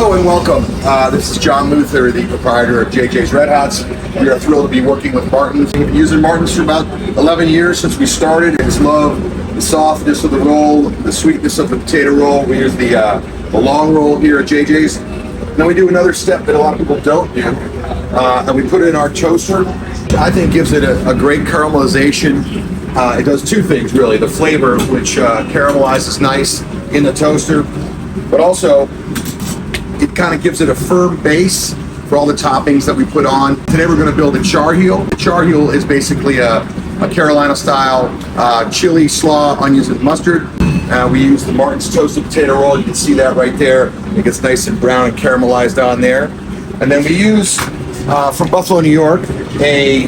Hello and welcome. This is Jon Luther, the proprietor of JJ's Red Hots. We are thrilled to be working with Martin's. We've been using Martin's for about 11 years since we started. It's love the softness of the roll, the sweetness of the potato roll. We use the long roll here at JJ's. Then we do another step that a lot of people don't do, and we put it in our toaster. I think gives it a great caramelization. It does two things really: the flavor, which caramelizes nice in the toaster, but also it kind of gives it a firm base for all the toppings that we put on. Today we're going to build a Charheel. Charheel is basically a Carolina-style chili, slaw, onions, and mustard. We use the Martin's toasted potato roll. You can see that right there. It gets nice and brown and caramelized on there. And then we use, from Buffalo, New York, a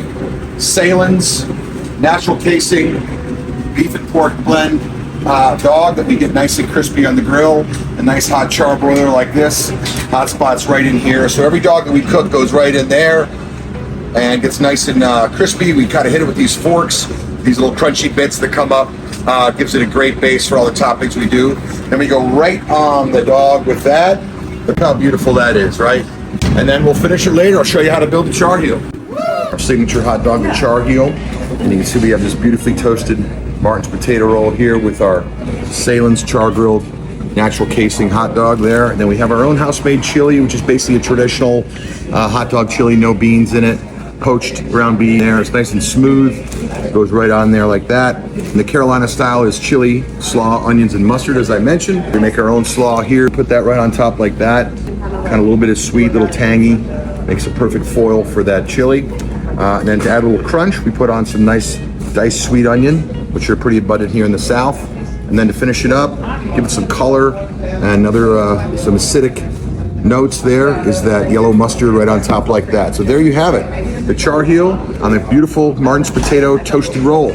Salen's natural casing beef and pork blend dog that we get nice and crispy on the grill. A nice hot charbroiler like this. Hot spots right in here. So every dog that we cook goes right in there and gets nice and crispy. We kind of hit it with these forks, these little crunchy bits that come up. Gives it a great base for all the toppings we do. Then we go right on the dog with that. Look how beautiful that is, right? And then we'll finish it later. I'll show you how to build the Charheel. Our signature hot dog, the Charheel. And you can see we have this beautifully toasted Martin's potato roll here with our Salen's char-grilled natural casing hot dog there. And then we have our own house-made chili, which is basically a traditional hot dog chili, no beans in it. Poached ground beef there. It's nice and smooth. Goes right on there like that. And the Carolina style is chili, slaw, onions, and mustard, as I mentioned. We make our own slaw here. Put that right on top like that. Kind of a little bit of sweet, little tangy. Makes a perfect foil for that chili. And then to add a little crunch, we put on some nice diced sweet onion, which are pretty abundant here in the South. And then to finish it up, give it some color and another some acidic notes there is that yellow mustard right on top like that. So there you have it, the Charheel on a beautiful Martin's potato toasted roll.